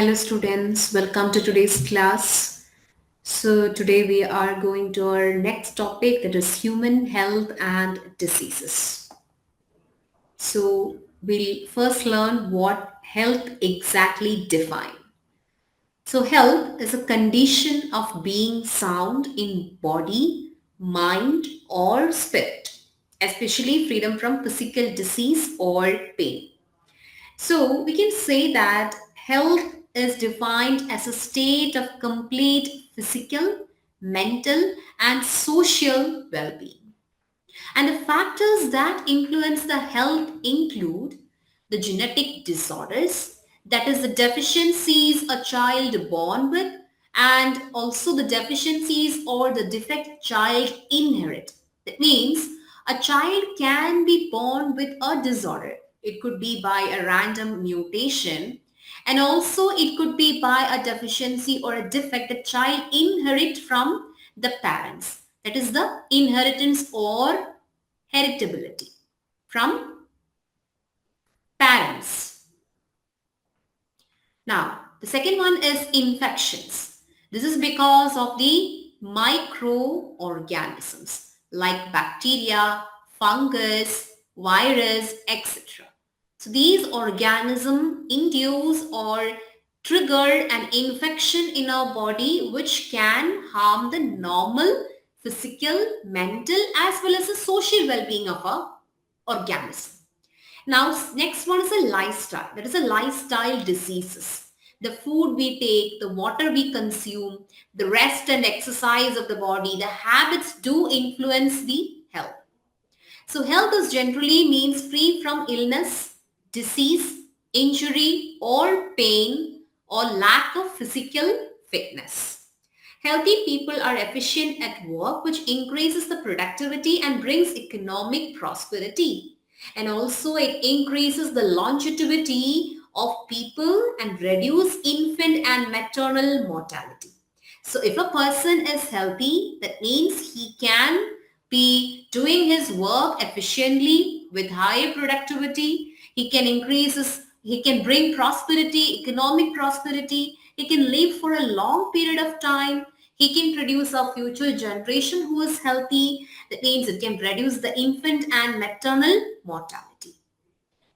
Hello students, welcome to today's class. So today we are going to our next topic, that is human health and diseases. So we'll first learn what health exactly define. So health is a condition of being sound in body, mind or spirit, especially freedom from physical disease or pain. So we can say that health is defined as a state of complete physical, mental, and social well-being. And the factors that influence the health include the genetic disorders, that is the deficiencies a child born with, and also the deficiencies or the defect child inherit. That means a child can be born with a disorder. It could be by a random mutation, and also it could be by a deficiency or a defect the child inherit from the parents. That is the inheritance or heritability from parents. Now, the second one is infections. This is because of the microorganisms like bacteria, fungus, virus, etc. So these organisms induce or trigger an infection in our body which can harm the normal physical, mental as well as the social well-being of our organism. Now, next one is a lifestyle. That is a lifestyle diseases. The food we take, the water we consume, the rest and exercise of the body, the habits do influence the health. So health is generally means free from illness, disease, injury or pain or lack of physical fitness. Healthy people are efficient at work, which increases the productivity and brings economic prosperity. And also it increases the longevity of people and reduce infant and maternal mortality. So if a person is healthy, that means he can be doing his work efficiently with higher productivity. He can bring prosperity, economic prosperity. He can live for a long period of time. He can produce a future generation who is healthy. That means it can reduce the infant and maternal mortality.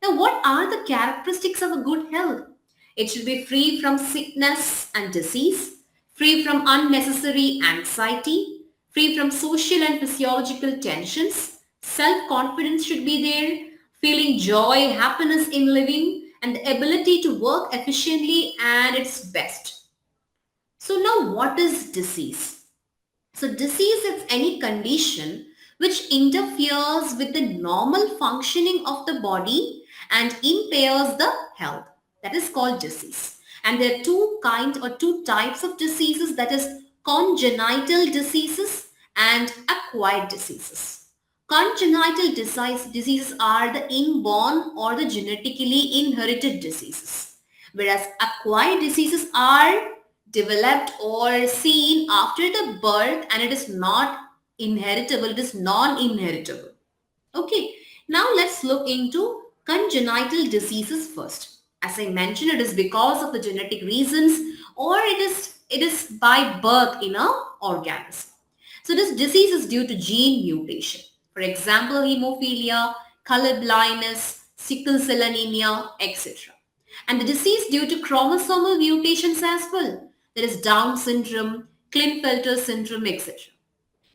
Now, what are the characteristics of a good health? It should be free from sickness and disease, free from unnecessary anxiety, free from social and physiological tensions. Self-confidence should be there, feeling joy, happiness in living, and the ability to work efficiently and its best. So now what is disease? So disease is any condition which interferes with the normal functioning of the body and impairs the health. That is called disease. And there are two types of diseases, that is congenital diseases and acquired diseases. Diseases are the inborn or the genetically inherited diseases, whereas acquired diseases are developed or seen after the birth and it is not inheritable, it is non-inheritable. Okay, now let's look into congenital diseases first. As I mentioned, it is because of the genetic reasons or it is by birth in a organism. So this disease is due to gene mutation. For example, hemophilia, color blindness, sickle cell anemia, etc. And the disease due to chromosomal mutations as well. There is Down syndrome, Klinefelter syndrome, etc.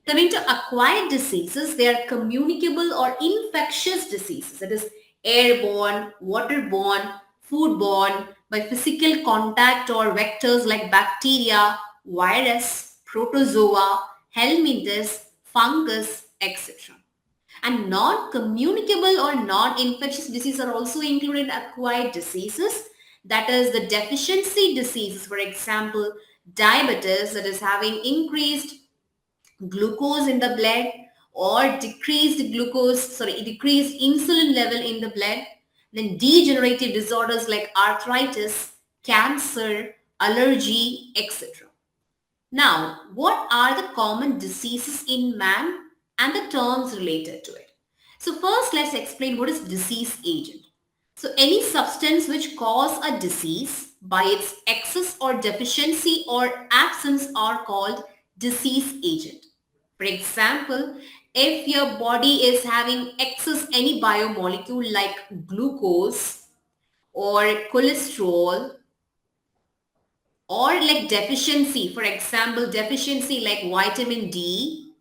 Coming to acquired diseases, they are communicable or infectious diseases. That is airborne, waterborne, foodborne, by physical contact or vectors like bacteria, virus, protozoa, helminths, fungus, etc. And non-communicable or non-infectious diseases are also included in acquired diseases. That is the deficiency diseases, for example, diabetes, that is having increased glucose in the blood or decreased insulin level in the blood. Then degenerative disorders like arthritis, cancer, allergy, etc. Now, what are the common diseases in man and the terms related to it? So first, let's explain what is disease agent. So any substance which cause a disease by its excess or deficiency or absence are called disease agent. For example, if your body is having excess any biomolecule like glucose or cholesterol or like deficiency, for example, deficiency like vitamin D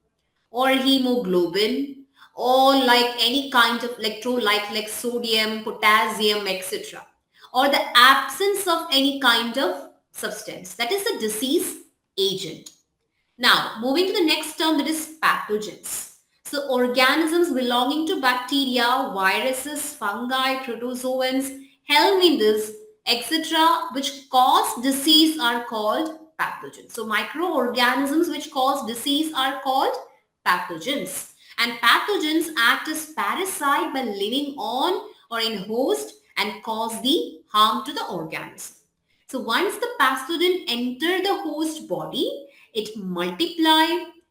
or hemoglobin or like any kind of electrolyte like sodium, potassium, etc. or the absence of any kind of substance. That is a disease agent. Now, moving to the next term, that is pathogens. So, organisms belonging to bacteria, viruses, fungi, protozoans, helminths, etc., which cause disease are called pathogens. So, microorganisms which cause disease are called pathogens. And pathogens act as parasite by living on or in host and cause the harm to the organism. So once the pathogen enter the host body, it multiply,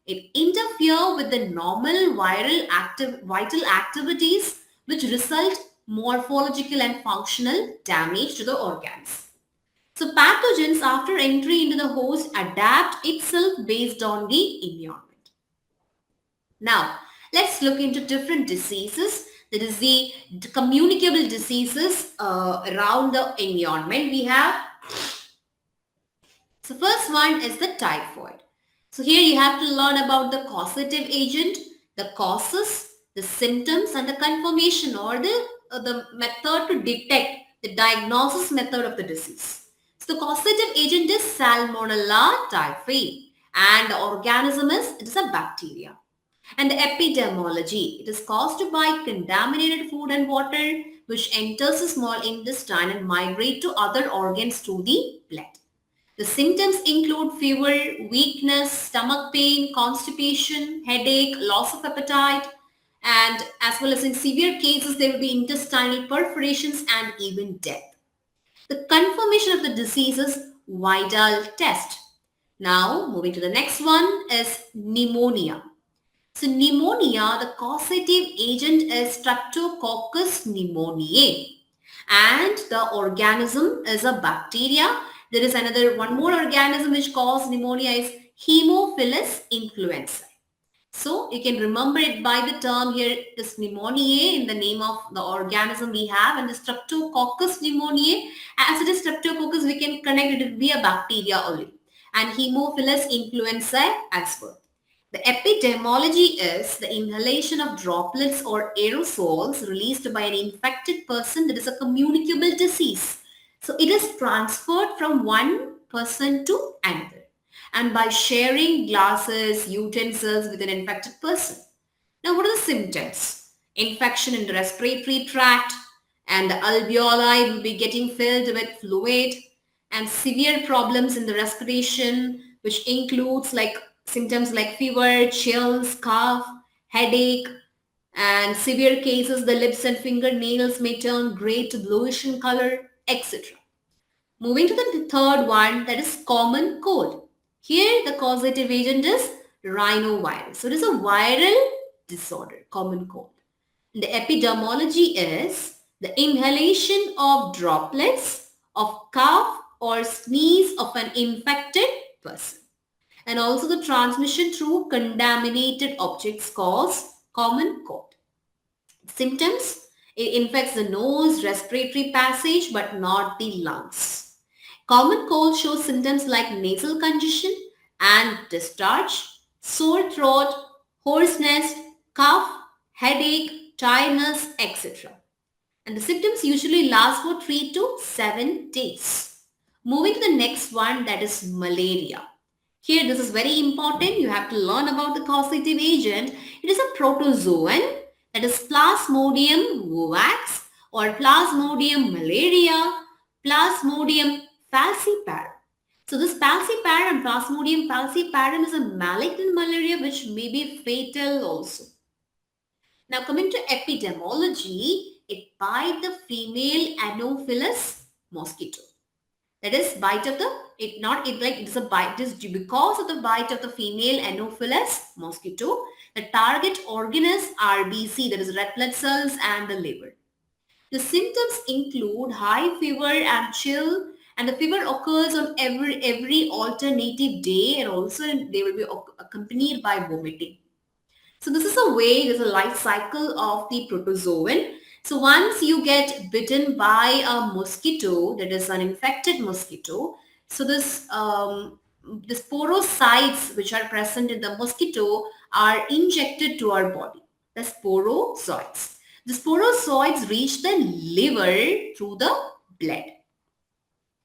it interfere with the normal vital activities which result morphological and functional damage to the organs. So pathogens after entry into the host adapt itself based on the environment. Now, let's look into different diseases. That is the communicable diseases around the environment. We have so first one is the typhoid. So here you have to learn about the causative agent, the causes, the symptoms and the confirmation or the method to detect the diagnosis method of the disease. So the causative agent is Salmonella typhi and the organism it is a bacteria. And the epidemiology, it is caused by contaminated food and water which enters the small intestine and migrate to other organs through the blood. The symptoms include fever, weakness, stomach pain, constipation, headache, loss of appetite, and as well as in severe cases, there will be intestinal perforations and even death. The confirmation of the disease is Vidal test. Now, moving to the next one is pneumonia. So pneumonia, the causative agent is Streptococcus pneumoniae and the organism is a bacteria. There is one more organism which causes pneumonia is Haemophilus influenzae. So you can remember it by the term here is pneumoniae in the name of the organism we have and the Streptococcus pneumoniae. As it is Streptococcus, we can connect it to be a bacteria only and Haemophilus influenzae as well. The epidemiology is the inhalation of droplets or aerosols released by an infected person that is a communicable disease. So it is transferred from one person to another and by sharing glasses, utensils with an infected person. Now what are the symptoms? Infection in the respiratory tract and the alveoli will be getting filled with fluid and severe problems in the respiration which includes like symptoms like fever, chills, cough, headache, and severe cases, the lips and fingernails may turn gray to bluish in color, etc. Moving to the third one, that is common cold. Here, the causative agent is rhinovirus. So, it is a viral disorder, common cold. And the epidemiology is the inhalation of droplets of cough or sneeze of an infected person and also the transmission through contaminated objects cause common cold. Symptoms, it infects the nose, respiratory passage but not the lungs. Common cold shows symptoms like nasal congestion and discharge, sore throat, hoarseness, cough, headache, tiredness, etc. And the symptoms usually last for 3 to 7 days. Moving to the next one, that is malaria. Here, this is very important. You have to learn about the causative agent. It is a protozoan, that is Plasmodium vivax or Plasmodium malaria, Plasmodium falciparum. So this falciparum and Plasmodium falciparum is a malignant malaria which may be fatal also. Now coming to epidemiology, it bites the female Anopheles mosquito. That is bite of the it's a bite. This because of the bite of the female Anopheles mosquito. The target organ is RBC, that is red blood cells and the liver. The symptoms include high fever and chill, and the fever occurs on every alternative day, and also they will be accompanied by vomiting. So this is a way, there's a life cycle of the protozoan. So once you get bitten by a mosquito, that is an infected mosquito, so the sporocytes which are present in the mosquito are injected to our body. The sporozoites. The sporozoites reach the liver through the blood.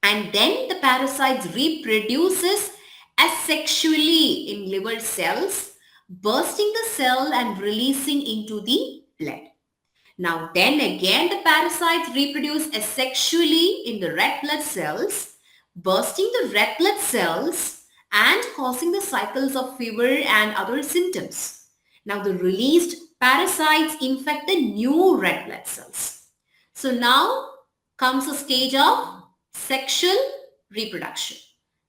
And then the parasites reproduces asexually in liver cells, bursting the cell and releasing into the blood. Now then again the parasites reproduce asexually in the red blood cells, bursting the red blood cells and causing the cycles of fever and other symptoms. Now the released parasites infect the new red blood cells. So now comes a stage of sexual reproduction.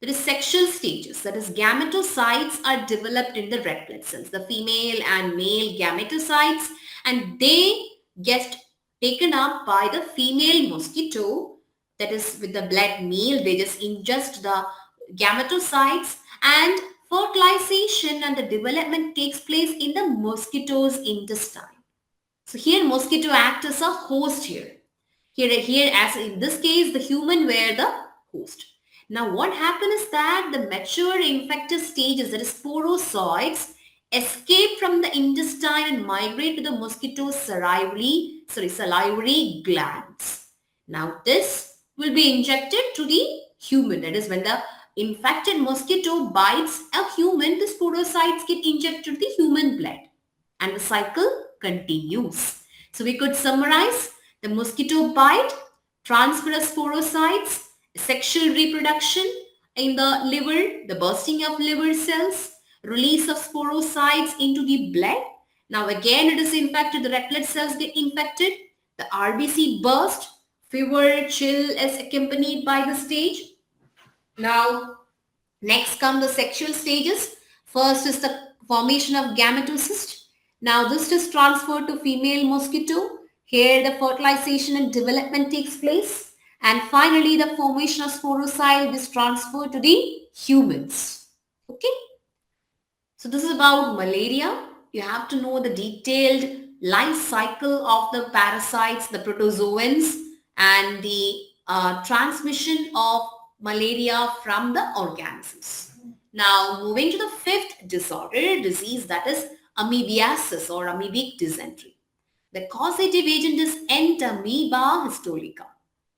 There is sexual stages, that is gametocytes are developed in the red blood cells, the female and male gametocytes, and they get taken up by the female mosquito, that is with the blood meal, they just ingest the gametocytes and fertilization and the development takes place in the mosquito's intestine. So here mosquito act as a host here. Here as in this case, the human were the host. Now what happens is that the mature infected stages, that is sporozoites, escape from the intestine and migrate to the mosquito's salivary glands. Now this will be injected to the human. That is when the infected mosquito bites a human, the sporocytes get injected to the human blood and the cycle continues. So we could summarize: the mosquito bite, transfer of sporocytes, sexual reproduction in the liver, the bursting of liver cells, release of sporocytes into the blood. Now again it is infected, the red blood cells get infected, the RBC burst, fever, chill is accompanied by the stage. Now next come the sexual stages. First is the formation of gametocyst. Now this is transferred to female mosquito. Here the fertilization and development takes place. And finally the formation of sporocyte is transferred to the humans. Okay. So this is about malaria. You have to know the detailed life cycle of the parasites, the protozoans, and the transmission of malaria from the organisms. Now moving to the fifth disease, that is amoebiasis or amoebic dysentery. The causative agent is Entamoeba histolytica.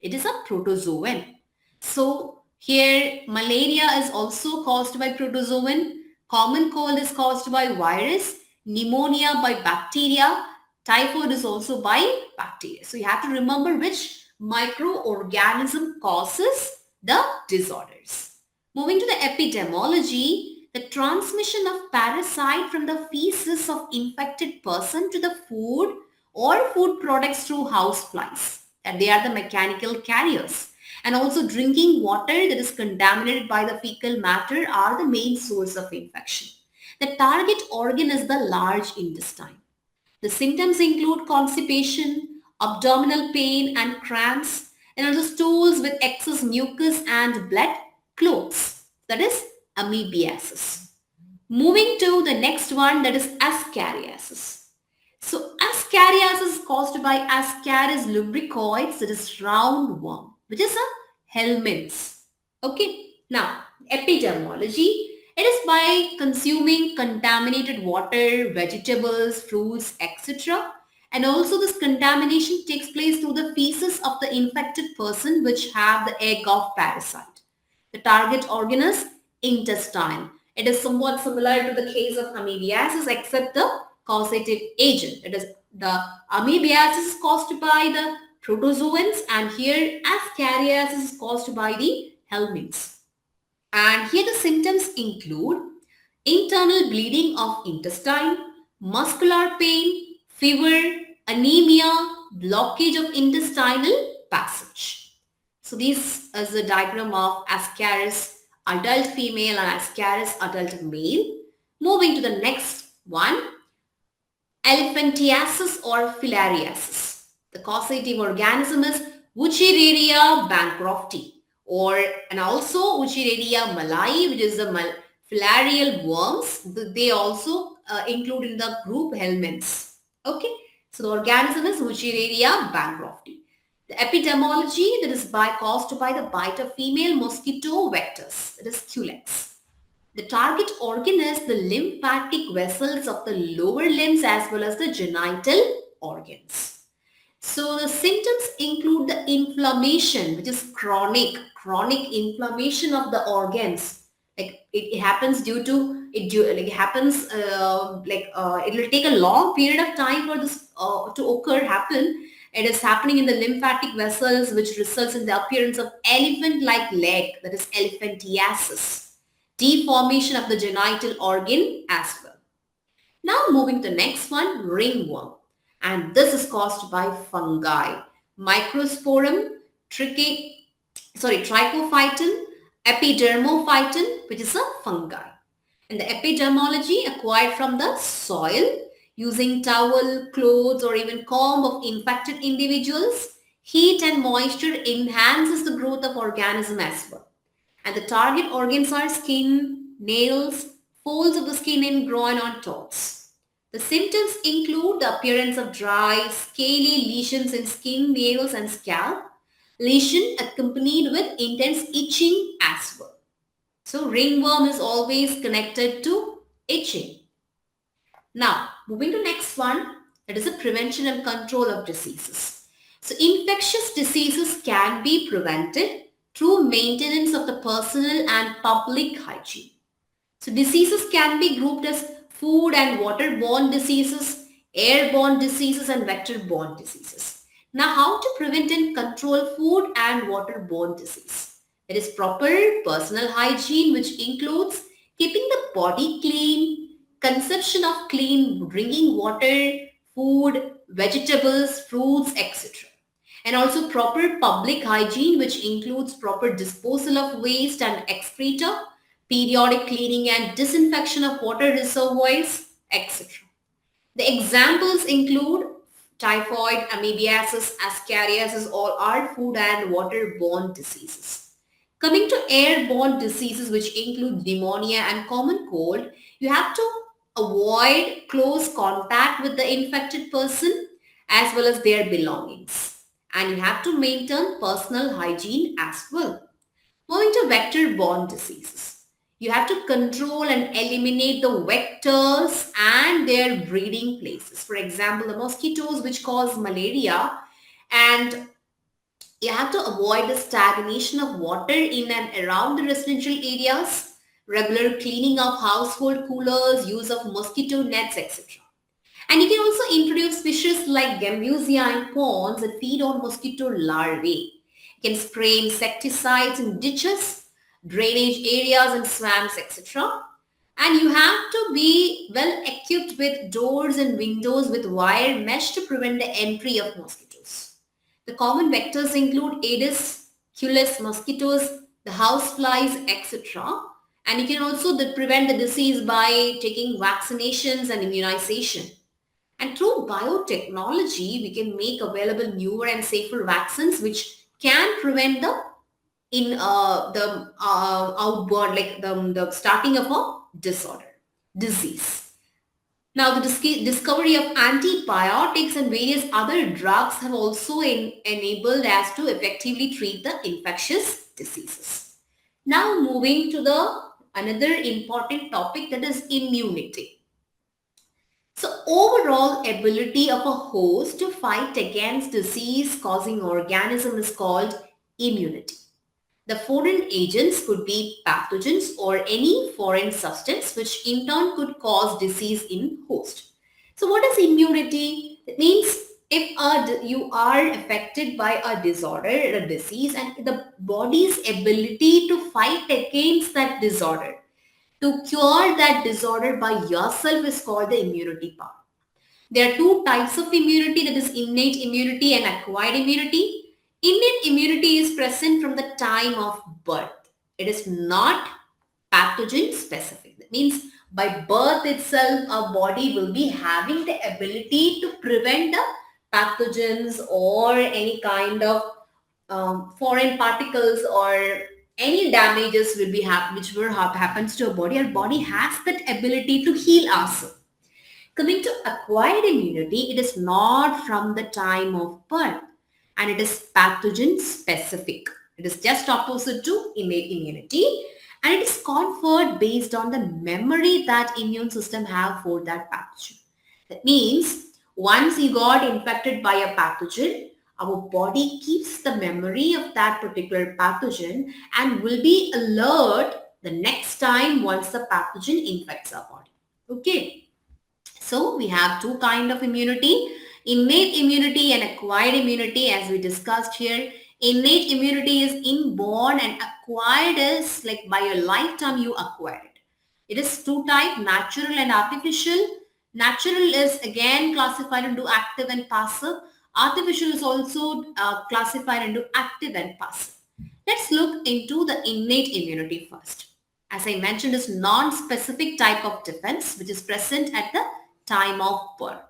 It is a protozoan. So here malaria is also caused by protozoan. Common cold is caused by virus. Pneumonia by bacteria. Typhoid is also by bacteria. So you have to remember which microorganism causes the disorders. Moving to the epidemiology, the transmission of parasite from the feces of infected person to the food or food products through houseflies, and they are the mechanical carriers. And also drinking water that is contaminated by the fecal matter are the main source of infection. The target organ is the large intestine. The symptoms include constipation, abdominal pain and cramps, and also stools with excess mucus and blood clots. That is amoebiasis. Moving to the next one, that is ascariasis. So ascariasis is caused by Ascaris lumbricoides, that is roundworm, which is a helminths. Okay. Now epidemiology. It is by consuming contaminated water, vegetables, fruits, etc. And also this contamination takes place through the feces of the infected person which have the egg of parasite. The target organ is intestine. It is somewhat similar to the case of amoebiasis except the causative agent. It is the amoebiasis is caused by the protozoans and here ascariasis is caused by the helminths. And here the symptoms include internal bleeding of intestine, muscular pain, fever, anemia, blockage of intestinal passage. So this is a diagram of Ascaris adult female and Ascaris adult male. Moving to the next one, elephantiasis or filariasis. The causative organism is Wuchereria bancrofti, and also Wuchereria malayi, which is the filarial worms. They also include in the group helminths. Okay, so the organism is Wuchereria bancrofti. The epidemiology, that is caused by the bite of female mosquito vectors, that is Culex. The target organ is the lymphatic vessels of the lower limbs as well as the genital organs. So the symptoms include the inflammation, which is chronic inflammation of the organs. Like it happens due to it, like it happens it will take a long period of time for this to occur happen. It is happening in the lymphatic vessels, which results in the appearance of elephant-like leg, that is elephantiasis, deformation of the genital organ as well. Now moving to the next one, ringworm. And this is caused by fungi. Microsporum, trichophyton, epidermophyton, which is a fungi. And the epidemiology acquired from the soil using towel, clothes, or even comb of infected individuals. Heat and moisture enhances the growth of organism as well. And the target organs are skin, nails, folds of the skin and groin on toes. The symptoms include the appearance of dry, scaly lesions in skin, nails and scalp, lesion accompanied with intense itching as well. So ringworm is always connected to itching. Now, moving to next one, it is a prevention and control of diseases. So infectious diseases can be prevented through maintenance of the personal and public hygiene. So diseases can be grouped as food and waterborne diseases, airborne diseases and vector-borne diseases. Now how to prevent and control food and waterborne disease? It is proper personal hygiene, which includes keeping the body clean, consumption of clean drinking water, food, vegetables, fruits, etc. And also proper public hygiene, which includes proper disposal of waste and excreta, periodic cleaning and disinfection of water reservoirs, etc. The examples include typhoid, amoebiasis, ascariasis, all are food and waterborne diseases. Coming to airborne diseases, which include pneumonia and common cold, you have to avoid close contact with the infected person as well as their belongings. And you have to maintain personal hygiene as well. Moving to vector-borne diseases. You have to control and eliminate the vectors and their breeding places. For example, the mosquitoes which cause malaria, and you have to avoid the stagnation of water in and around the residential areas, regular cleaning of household coolers, use of mosquito nets, etc. And you can also introduce fishes like gambusia in ponds that feed on mosquito larvae. You can spray insecticides in ditches, drainage areas and swamps, etc. And you have to be well equipped with doors and windows with wire mesh to prevent the entry of mosquitoes. The common vectors include Aedes, Culex mosquitoes, the house flies, etc. And you can also prevent the disease by taking vaccinations and immunization. And through biotechnology, we can make available newer and safer vaccines which can prevent the outboard, like the starting of a disease. Now, the discovery of antibiotics and various other drugs have also enabled us to effectively treat the infectious diseases. Now, moving to the another important topic, that is immunity. So overall ability of a host to fight against disease-causing organism is called immunity. The foreign agents could be pathogens or any foreign substance which in turn could cause disease in host. So what is immunity? It means if you are affected by a disorder, a disease, and the body's ability to fight against that disorder, to cure that disorder by yourself, is called the immunity power. There are two types of immunity, that is innate immunity and acquired immunity. Innate immunity is present from the time of birth. It is not pathogen specific. That means by birth itself, our body will be having the ability to prevent the pathogens or any kind of foreign particles or any damages will be which were happens to our body has that ability to heal ourselves. Coming to acquired immunity, it is not from the time of birth and it is pathogen specific. It is just opposite to innate immunity and it is conferred based on the memory that immune system have for that pathogen. That means once you got infected by a pathogen, our body keeps the memory of that particular pathogen and will be alert the next time once the pathogen infects our body. Okay. So we have two kind of immunity, innate immunity and acquired immunity as we discussed here. Innate immunity is inborn and acquired is like by your lifetime you acquire it. It is two type, natural and artificial. Natural is again classified into active and passive. Artificial is also classified into active and passive. Let's look into the innate immunity first. As I mentioned, is non-specific type of defense which is present at the time of birth.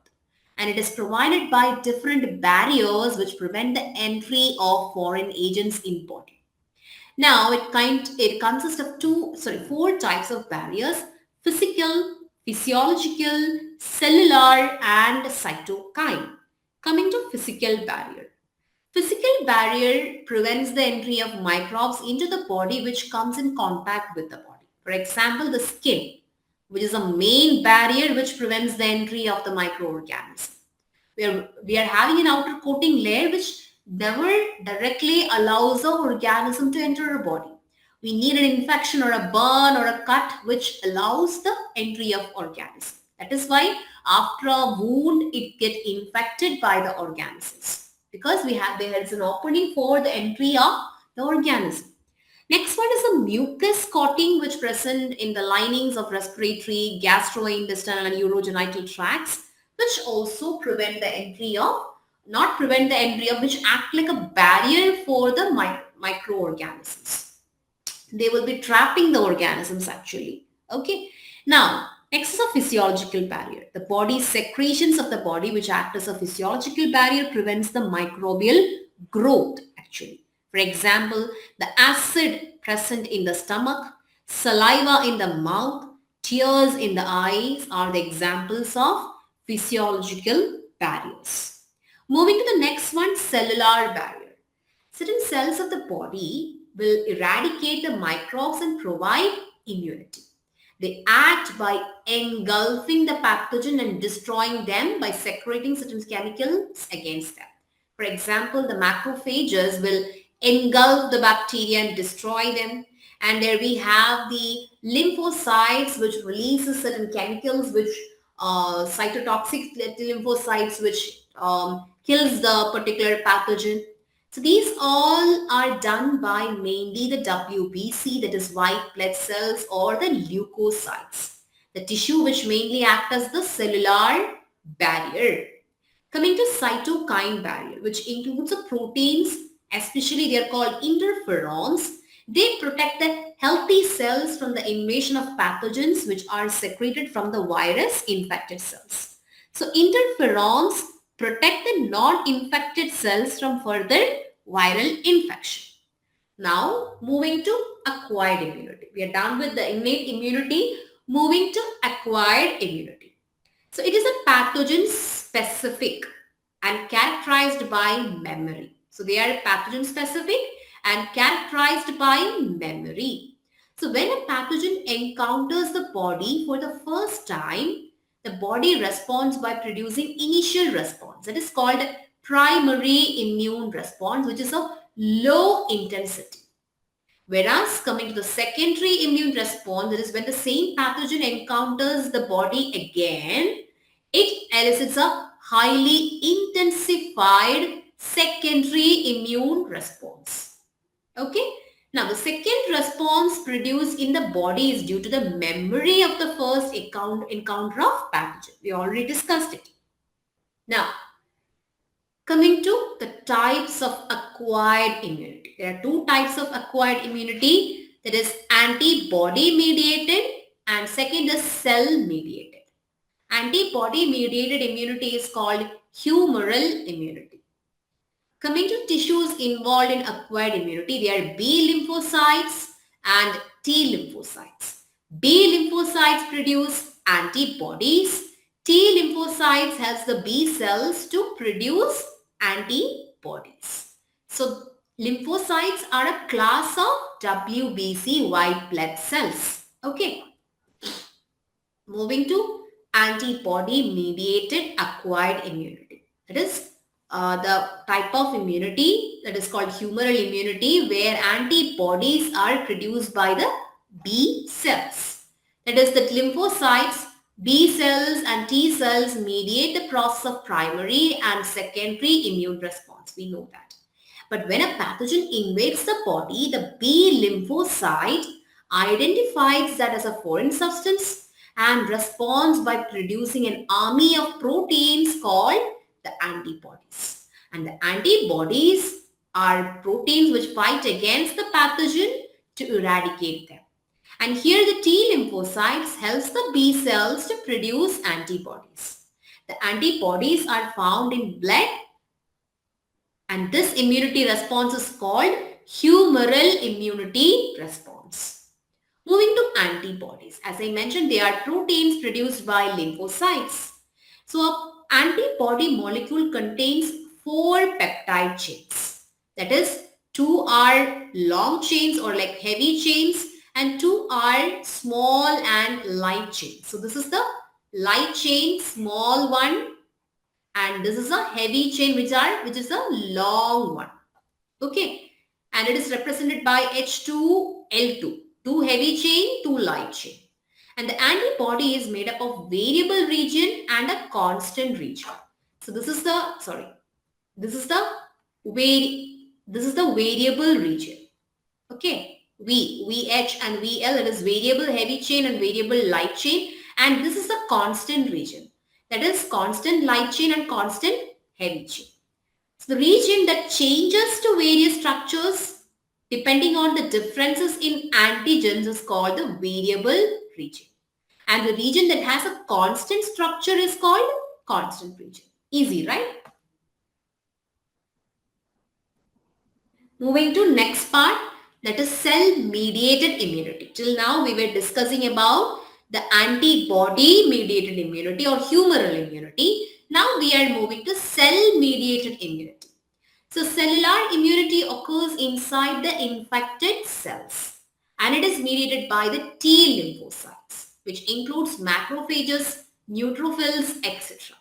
And it is provided by different barriers which prevent the entry of foreign agents in body. Now it consists of four types of barriers: physical, physiological, cellular, and cytokine. Coming to physical barrier. Physical barrier prevents the entry of microbes into the body which comes in contact with the body. For example, the skin, which is a main barrier which prevents the entry of the microorganism. We are having an outer coating layer which never directly allows the organism to enter our body. We need an infection or a burn or a cut which allows the entry of organism. That is why after a wound, it gets infected by the organisms because there is an opening for the entry of the organism. Next one is a mucus coating which present in the linings of respiratory, gastrointestinal and urogenital tracts which also which act like a barrier for the microorganisms. They will be trapping the organisms actually. Okay. Now, next is a physiological barrier. The body's secretions of the body which act as a physiological barrier prevents the microbial growth actually. For example, the acid present in the stomach, saliva in the mouth, tears in the eyes are the examples of physiological barriers. Moving to the next one, cellular barrier. Certain cells of the body will eradicate the microbes and provide immunity. They act by engulfing the pathogen and destroying them by secreting certain chemicals against them. For example, the macrophages will engulf the bacteria and destroy them. And there we have the lymphocytes which releases certain chemicals which cytotoxic lymphocytes which kills the particular pathogen. So these all are done by mainly the WBC, that is white blood cells or the leukocytes, the tissue which mainly act as the cellular barrier. Coming to cytokine barrier, which includes the proteins, especially they are called interferons. They protect the healthy cells from the invasion of pathogens which are secreted from the virus infected cells. So interferons protect the non-infected cells from further viral infection. Now moving to acquired immunity. We are done with the innate immunity, moving to acquired immunity. So it is a pathogen specific and characterized by memory. So they are pathogen specific and characterized by memory. So when a pathogen encounters the body for the first time, the body responds by producing initial response. That is called primary immune response, which is of low intensity. Whereas coming to the secondary immune response, that is when the same pathogen encounters the body again, it elicits a highly intensified secondary immune response. Okay. Now, the second response produced in the body is due to the memory of the first encounter of pathogen. We already discussed it. Now, coming to the types of acquired immunity. There are two types of acquired immunity, that is antibody mediated and second is cell mediated. Antibody mediated immunity is called humoral immunity. Coming to tissues involved in acquired immunity, they are B lymphocytes and T lymphocytes. B lymphocytes produce antibodies. T lymphocytes helps the B cells to produce antibodies. So lymphocytes are a class of WBC white blood cells. Okay. Moving to antibody mediated acquired immunity. That is the type of immunity that is called humoral immunity, where antibodies are produced by the B cells. That is, that lymphocytes, B cells and T cells mediate the process of primary and secondary immune response. We know that. But when a pathogen invades the body, the B lymphocyte identifies that as a foreign substance and responds by producing an army of proteins called the antibodies. And the antibodies are proteins which fight against the pathogen to eradicate them. And here the T lymphocytes helps the B cells to produce antibodies. The antibodies are found in blood, and this immunity response is called humoral immunity response. Moving to antibodies. As I mentioned, they are proteins produced by lymphocytes. So an antibody molecule contains 4 peptide chains. That is, 2 are long chains or like heavy chains and 2 are small and light chains. So this is the light chain, small one, and this is a heavy chain which is a long one. Okay, and it is represented by H2L2, 2 heavy chain, 2 light chain. And the antibody is made up of variable region and a constant region. So this is the variable region. Okay, VH and VL, that is variable heavy chain and variable light chain, and this is the constant region. That is constant light chain and constant heavy chain. So the region that changes to various structures depending on the differences in antigens is called the variable region. And the region that has a constant structure is called constant region. Easy, right? Moving to next part, that is cell-mediated immunity. Till now we were discussing about the antibody-mediated immunity or humoral immunity. Now we are moving to cell-mediated immunity. So cellular immunity occurs inside the infected cells and it is mediated by the T lymphocytes, which includes macrophages, neutrophils, etc.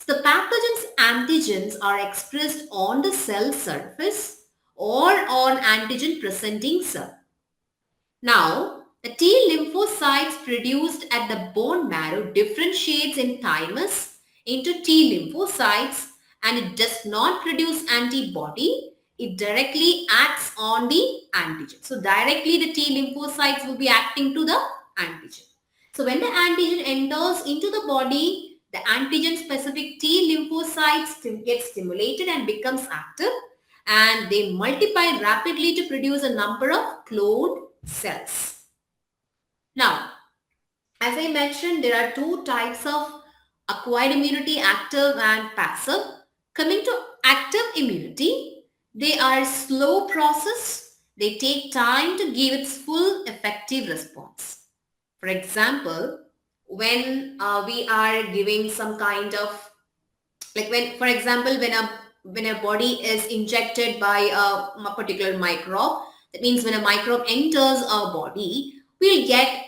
So the pathogen's antigens are expressed on the cell surface or on antigen presenting cell. Now, the T lymphocytes produced at the bone marrow differentiates in thymus into T lymphocytes, and it does not produce antibody. It directly acts on the antigen. So directly the T lymphocytes will be acting to the antigen. So when the antigen enters into the body, the antigen specific T lymphocytes get stimulated and becomes active, and they multiply rapidly to produce a number of cloned cells. Now, as I mentioned, there are 2 types of acquired immunity, active and passive. Coming to active immunity, they are slow process. They take time to give its full effective response. For example, when we are giving some kind of, like when a body is injected by a particular microbe, that means when a microbe enters our body, we'll get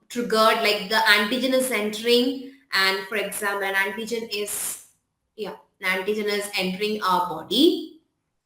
triggered, like the antigen is entering, and for example an antigen is entering our body,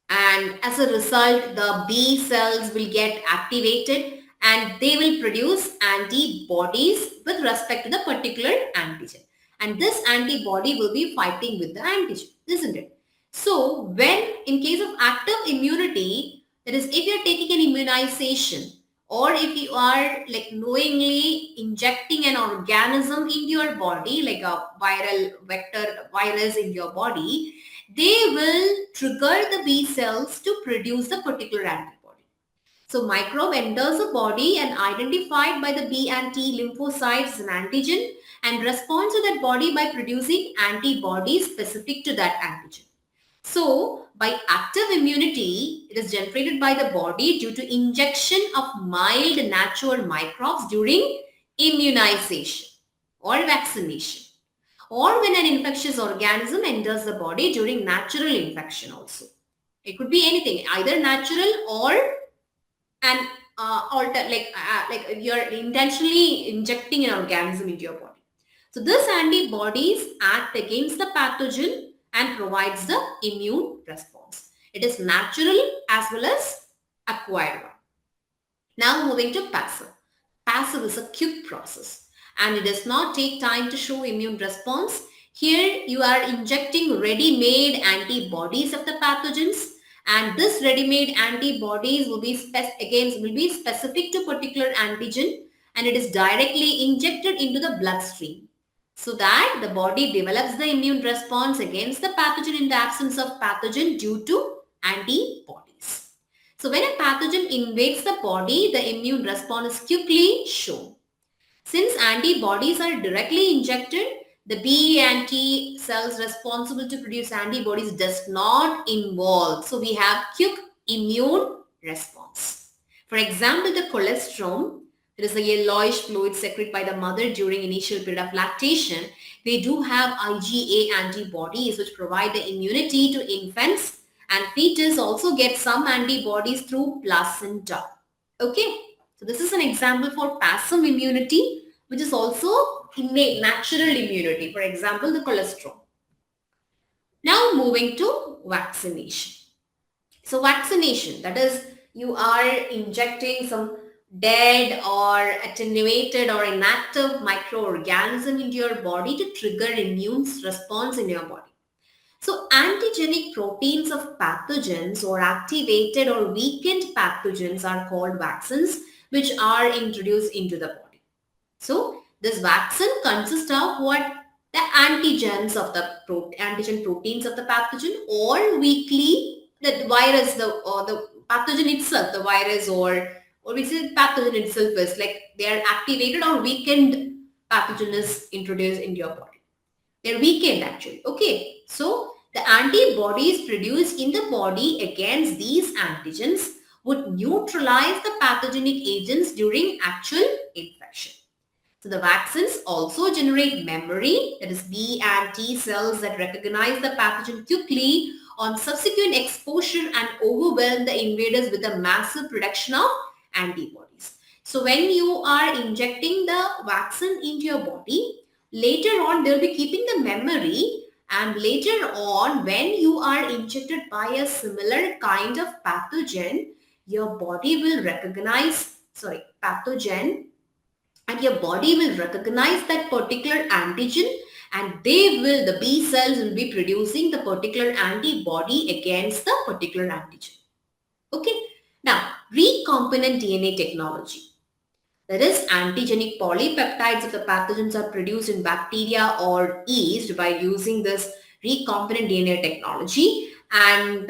and as a result the B cells will get activated and they will produce antibodies with respect to the particular antigen, and this antibody will be fighting with the antigen, isn't it? So when in case of active immunity, that is if you're taking an immunization or if you are like knowingly injecting an organism into your body, like a viral vector virus in your body, they will trigger the B cells to produce the particular antibody. So microbe enters the body and identified by the B and T lymphocytes as an antigen and responds to that body by producing antibodies specific to that antigen. So, by active immunity, it is generated by the body due to injection of mild natural microbes during immunization or vaccination, or when an infectious organism enters the body during natural infection also. It could be anything, either natural or an like you're intentionally injecting an organism into your body. So these antibodies act against the pathogen and provides the immune response. It is natural as well as acquired one. Now moving to passive. Passive is a quick process and it does not take time to show immune response. Here you are injecting ready-made antibodies of the pathogens, and this ready-made antibodies will be specific to particular antigen, and it is directly injected into the bloodstream so that the body develops the immune response against the pathogen in the absence of pathogen due to antibodies. So when a pathogen invades the body, the immune response is quickly shown. Since antibodies are directly injected, the B and T cells responsible to produce antibodies does not involve. So we have quick immune response. For example, the colostrum, there is a yellowish fluid secreted by the mother during initial period of lactation. They do have IgA antibodies which provide the immunity to infants, and fetus also get some antibodies through placenta. Okay, so this is an example for passive immunity, which is also innate natural immunity. For example, the colostrum. Now moving to vaccination. So vaccination, that is, you are injecting some dead or attenuated or inactive microorganism into your body to trigger immune response in your body. So antigenic proteins of pathogens or activated or weakened pathogens are called vaccines, which are introduced into the body. So this vaccine consists of what? The antigens of the antigen proteins of the pathogen, or weakly the virus, the pathogen itself, the virus or we say pathogen itself is like they are activated or weakened pathogen is introduced into your body. They're weakened actually. Okay. So the antibodies produced in the body against these antigens would neutralize the pathogenic agents during actual infection. So the vaccines also generate memory, that is B and T cells that recognize the pathogen quickly on subsequent exposure and overwhelm the invaders with a massive production of antibodies. So when you are injecting the vaccine into your body, later on they'll be keeping the memory, and later on when you are injected by a similar kind of pathogen, your body will recognize, pathogen, and your body will recognize that particular antigen, and the B cells will be producing the particular antibody against the particular antigen. Okay. Now, recombinant DNA technology. That is, antigenic polypeptides of the pathogens are produced in bacteria or yeast by using this recombinant DNA technology, and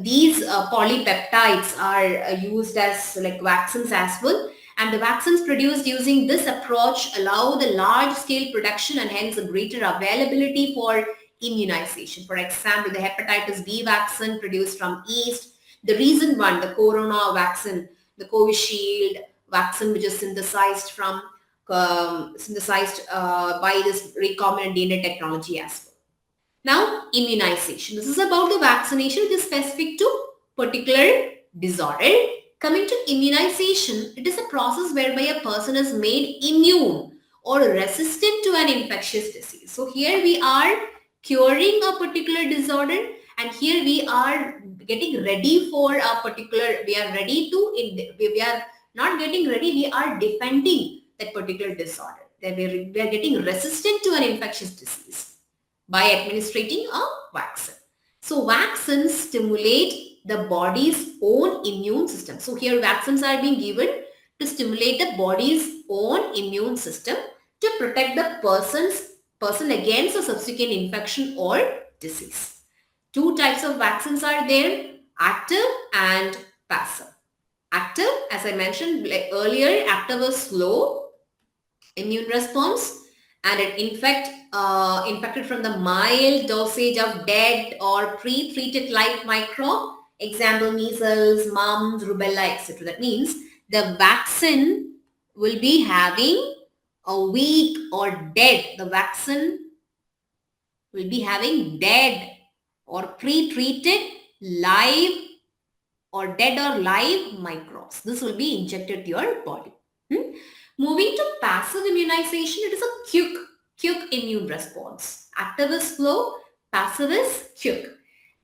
these polypeptides are used as like vaccines as well. And the vaccines produced using this approach allow the large-scale production and hence a greater availability for immunization. For example, the hepatitis B vaccine produced from yeast, the recent one, the corona vaccine, the Covishield vaccine, which is synthesized by this recombinant DNA technology as well. Now, immunization. This is about the vaccination which is specific to particular disorder. Coming to immunization, it is a process whereby a person is made immune or resistant to an infectious disease. So here we are curing a particular disorder, and here we are getting ready for a particular, we are not getting ready, we are defending that particular disorder. That we are getting resistant to an infectious disease by administering a vaccine. So vaccines stimulate the body's own immune system. So here vaccines are being given to stimulate the body's own immune system to protect the person against a subsequent infection or disease. Two types of vaccines are there, active and passive. Active, as I mentioned like earlier, active is slow immune response, and it infected from the mild dosage of dead or pre-treated live micro. Example, measles, mumps, rubella, etc. That means the vaccine will be having a weak or dead. The vaccine will be having dead or pre-treated live or dead or live microbes. This will be injected to your body. Hmm? Moving to passive immunization, it is a quick immune response. Active is slow, passive is quick.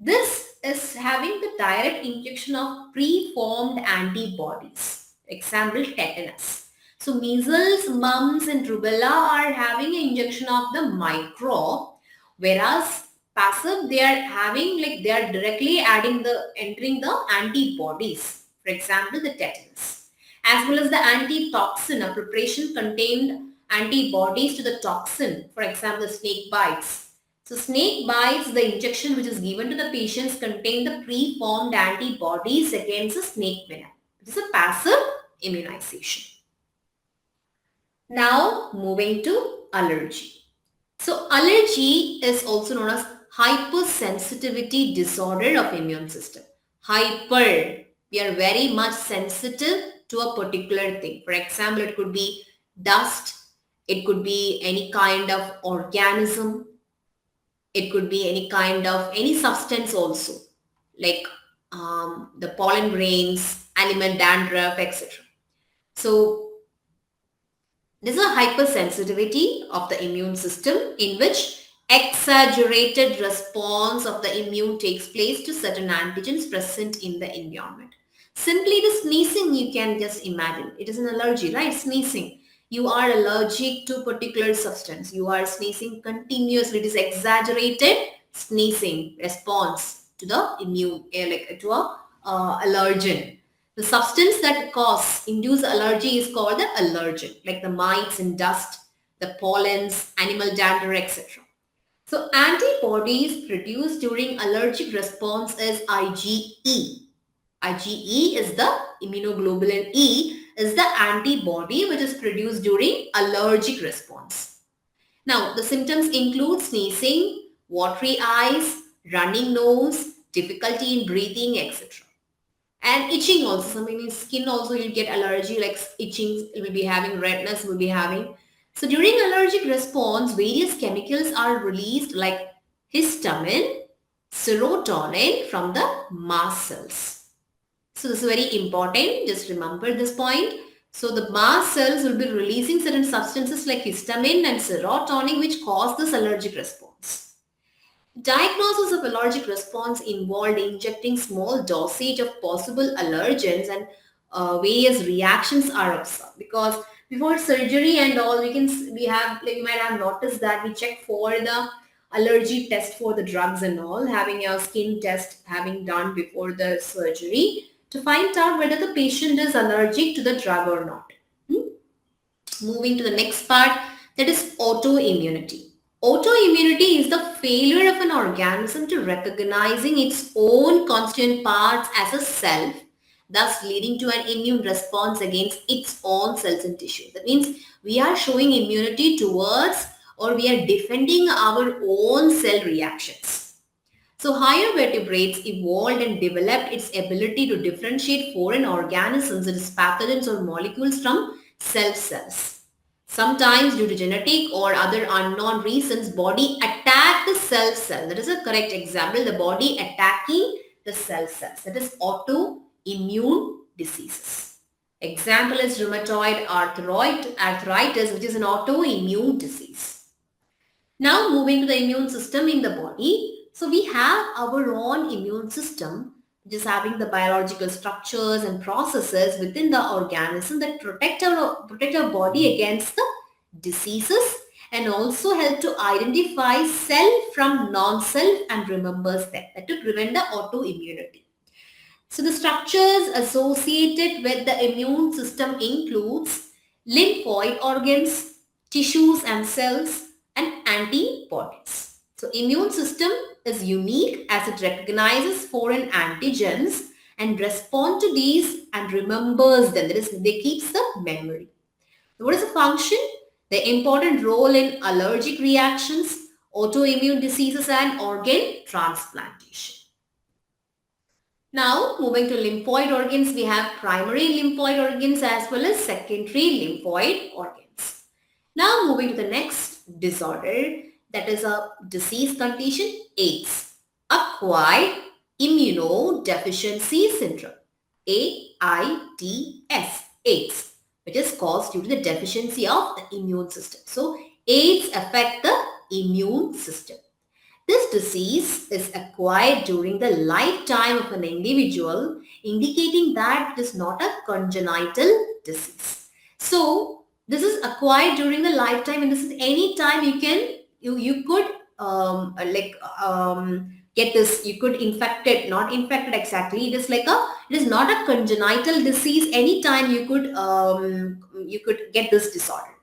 This is having the direct injection of preformed antibodies. Example, tetanus. So measles, mumps and rubella are having an injection of the microbe, whereas passive, they are having like they are directly entering the antibodies. For example, the tetanus, as well as the antitoxin, a preparation contained antibodies to the toxin. For example, the snake bites. So snake bites, the injection which is given to the patients contain the preformed antibodies against the snake venom. It is a passive immunization. Now moving to allergy. So allergy is also known as hypersensitivity disorder of immune system. Hyper, we are very much sensitive to a particular thing. For example, it could be dust, it could be any kind of organism, it could be any kind of any substance also, like the pollen grains, animal dandruff, etc. So this is a hypersensitivity of the immune system in which exaggerated response of the immune takes place to certain antigens present in the environment. Simply the sneezing, you can just imagine. It is an allergy, right? Sneezing. You are allergic to particular substance. You are sneezing continuously. It is exaggerated sneezing response to the immune, like to a allergen. The substance that induce allergy is called the allergen, like the mites and dust, the pollens, animal dander, etc. So antibodies produced during allergic response is IgE. IgE is the immunoglobulin E is the antibody which is produced during allergic response. Now the symptoms include sneezing, watery eyes, running nose, difficulty in breathing, etc. And itching also, some in skin also you'll get allergy, like itching will be having, redness will be having. So during allergic response, various chemicals are released like histamine, serotonin from the mast cells. So this is very important, just remember this point. So the mast cells will be releasing certain substances like histamine and serotonin which cause this allergic response. Diagnosis of allergic response involved injecting small dosage of possible allergens, and various reactions are observed, because before surgery and all we have, like you might have noticed that we check for the allergy test for the drugs and all, having a skin test having done before the surgery to find out whether the patient is allergic to the drug or not. Hmm? Moving to the next part, that is autoimmunity. Autoimmunity is the failure of an organism to recognizing its own constituent parts as a self, thus leading to an immune response against its own cells and tissue. That means we are showing immunity towards, or we are defending our own cell reactions. So higher vertebrates evolved and developed its ability to differentiate foreign organisms, that is pathogens or molecules, from cells. Sometimes due to genetic or other unknown reasons, body attack the cell. That is a correct example, the body attacking the cells. That is autoimmune diseases. Example is rheumatoid arthritis, which is an autoimmune disease. Now moving to the immune system in the body. So we have our own immune system, which is having the biological structures and processes within the organism that protect our body against the diseases, and also help to identify self from non-self and remembers them, that to prevent the autoimmunity. So the structures associated with the immune system includes lymphoid organs, tissues and cells, and antibodies. So immune system is unique as it recognizes foreign antigens and respond to these and remembers them. That is, they keeps the memory. What is the function? The important role in allergic reactions, autoimmune diseases and organ transplantation. Now, moving to lymphoid organs, we have primary lymphoid organs as well as secondary lymphoid organs. Now, moving to the next disorder, that is a disease condition, AIDS, acquired immunodeficiency syndrome, AIDS, AIDS, which is caused due to the deficiency of the immune system. So, AIDS affect the immune system. This disease is acquired during the lifetime of an individual, indicating that it is not a congenital disease. So, this is acquired during the lifetime, and this is any time you could get this. You could infect it, not infected exactly. It is not a congenital disease. Anytime you could get this disorder.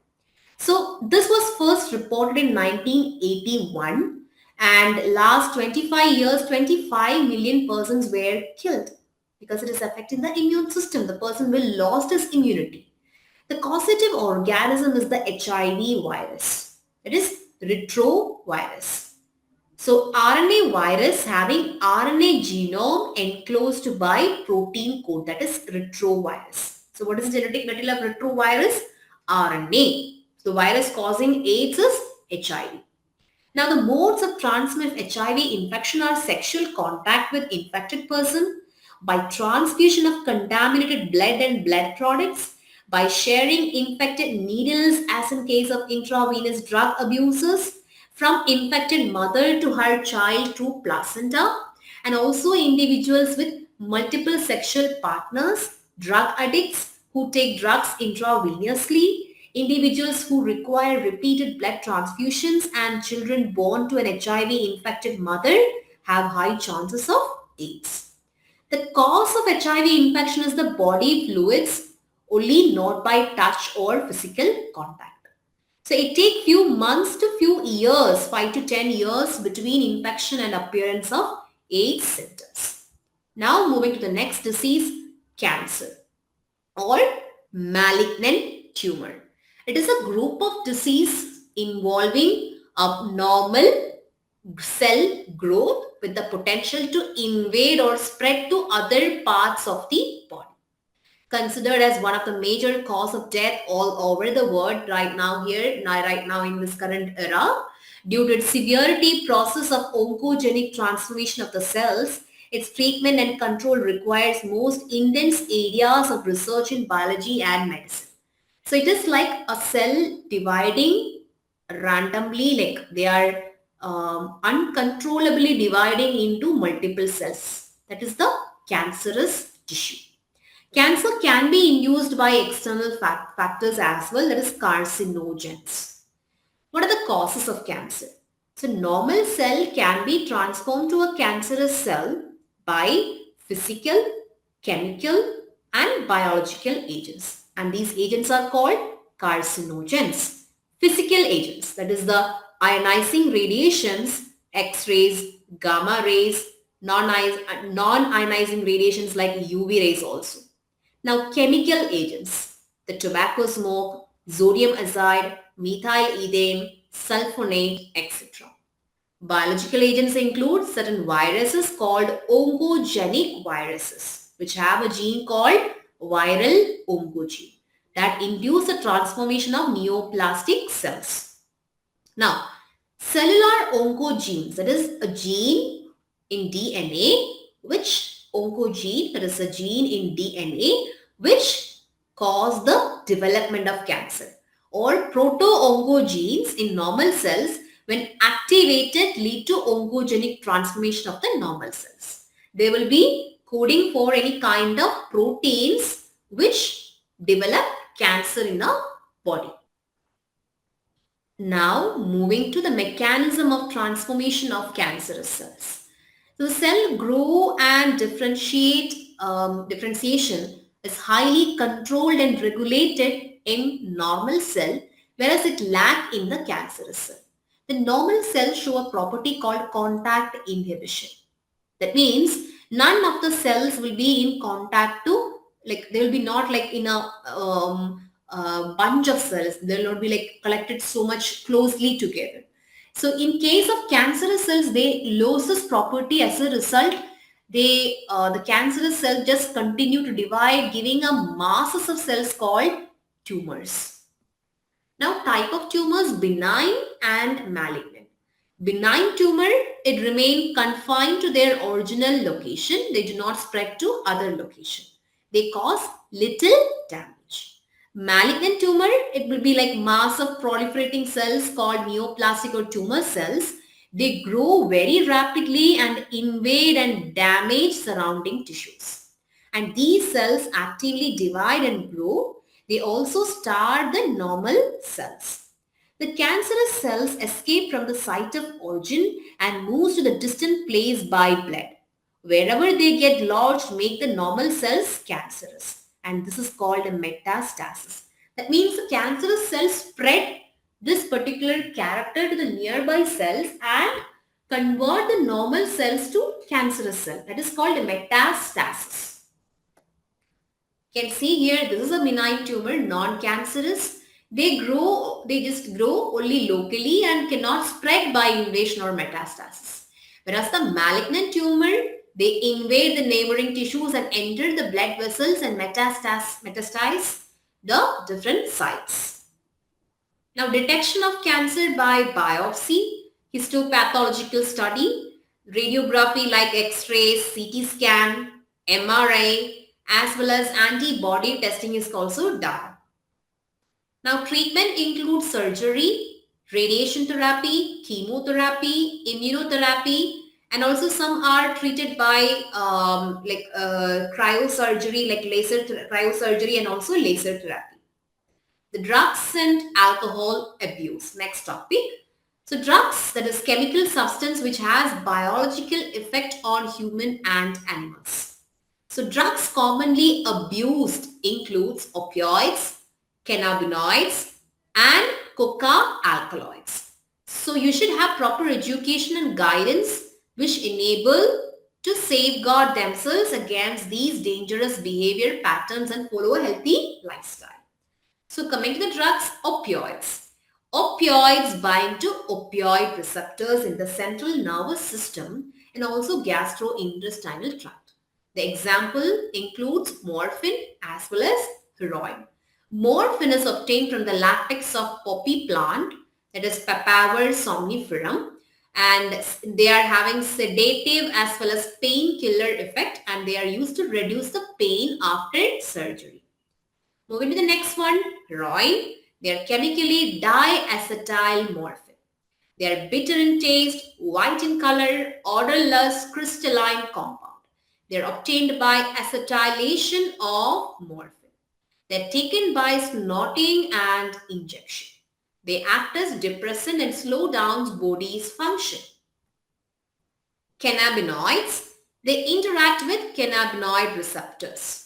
So this was first reported in 1981, and last 25 years, 25 million persons were killed because it is affecting the immune system. The person will lost his immunity. The causative organism is the HIV virus. It is retrovirus. So RNA virus having RNA genome enclosed by protein code, that is retrovirus. So what is the genetic material of retrovirus? RNA. So the virus causing AIDS is HIV. Now the modes of transmission of HIV infection are sexual contact with infected person, by transfusion of contaminated blood and blood products, by sharing infected needles as in case of intravenous drug abuses, from infected mother to her child through placenta, and also individuals with multiple sexual partners, drug addicts who take drugs intravenously, individuals who require repeated blood transfusions, and children born to an HIV-infected mother have high chances of AIDS. The cause of HIV infection is the body fluids, only not by touch or physical contact. So it takes few months to few years, 5 to 10 years between infection and appearance of AIDS symptoms. Now moving to the next disease, cancer or malignant tumor. It is a group of disease involving abnormal cell growth with the potential to invade or spread to other parts of the body. Considered as one of the major cause of death all over the world right now in this current era, due to its severity process of oncogenic transformation of the cells, its treatment and control requires most intense areas of research in biology and medicine. So it is like a cell dividing randomly, like they are uncontrollably dividing into multiple cells. That is the cancerous tissue. Cancer can be induced by external factors as well, that is carcinogens. What are the causes of cancer? So normal cell can be transformed to a cancerous cell by physical, chemical and biological agents. And these agents are called carcinogens. Physical agents, that is the ionizing radiations, X-rays, gamma rays, non-ionizing radiations like UV rays also. Now chemical agents, the tobacco smoke, sodium azide, methyl ethane, sulfonate, etc. Biological agents include certain viruses called oncogenic viruses, which have a gene called viral oncogene that induce the transformation of neoplastic cells. Now, cellular oncogenes, that is a gene in DNA, which oncogene, that is a gene in DNA, which cause the development of cancer. Or proto-oncogenes in normal cells, when activated, lead to oncogenic transformation of the normal cells. They will be coding for any kind of proteins which develop cancer in our body. Now moving to the mechanism of transformation of cancerous cells. So the cell grow and differentiation is highly controlled and regulated in normal cell, whereas it lack in the cancerous cell. The normal cells show a property called contact inhibition. That means None of the cells will be in contact to, like they will be not like in a bunch of cells. They will not be like collected so much closely together. So in case of cancerous cells, they lose this property. As a result, the cancerous cell just continue to divide, giving a masses of cells called tumors. Now, type of tumors, benign and malignant. Benign tumor, it remain confined to their original location. They do not spread to other location. They cause little damage. Malignant tumor, it will be like mass of proliferating cells called neoplastic or tumor cells. They grow very rapidly and invade and damage surrounding tissues. And these cells actively divide and grow. They also starve the normal cells. The cancerous cells escape from the site of origin and moves to the distant place by blood. Wherever they get lodged, make the normal cells cancerous. And this is called a metastasis. That means the cancerous cells spread this particular character to the nearby cells and convert the normal cells to cancerous cells. That is called a metastasis. You can see here, this is a benign tumor, non-cancerous. They just grow only locally and cannot spread by invasion or metastasis. Whereas the malignant tumor, they invade the neighboring tissues and enter the blood vessels and metastasize the different sites. Now, detection of cancer by biopsy, histopathological study, radiography like X-rays, CT scan, MRI, as well as antibody testing is also done. Now, treatment includes surgery, radiation therapy, chemotherapy, immunotherapy, and also some are treated by cryosurgery, like cryosurgery and also laser therapy. The drugs and alcohol abuse. Next topic. So drugs, that is chemical substance which has biological effect on human and animals. So drugs commonly abused includes opioids, cannabinoids, and coca alkaloids. So you should have proper education and guidance which enable to safeguard themselves against these dangerous behavior patterns and follow a healthy lifestyle. So coming to the drugs, opioids. Opioids bind to opioid receptors in the central nervous system and also gastrointestinal tract. The example includes morphine as well as heroin. Morphine is obtained from the latex of poppy plant, that is Papaver somniferum, and they are having sedative as well as painkiller effect, and they are used to reduce the pain after surgery. Moving to the next one, heroin. They are chemically diacetyl morphine. They are bitter in taste, white in color, odorless, crystalline compound. They are obtained by acetylation of morphine. They are taken by snorting and injection. They act as depressant and slow down body's function. Cannabinoids. They interact with cannabinoid receptors.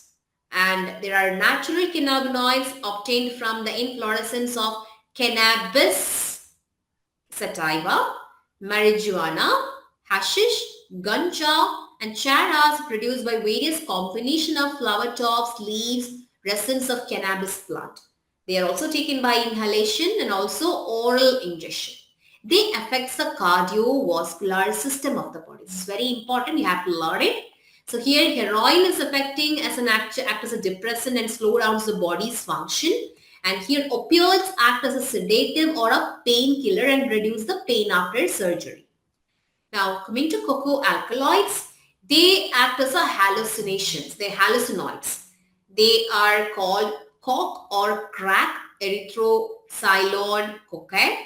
And there are natural cannabinoids obtained from the inflorescence of cannabis sativa, marijuana, hashish, ganja, and charas produced by various combination of flower tops, leaves, resins of cannabis plant. They are also taken by inhalation and also oral ingestion. They affect the cardiovascular system of the body. This is very important. You have to learn it. So here heroin is affecting as an act as a depressant and slow down the body's function. And here opioids act as a sedative or a painkiller and reduce the pain after surgery. Now coming to coca alkaloids, they act as a hallucinations. They're hallucinoids. They are called coke or crack, erythrocyanone cocaine,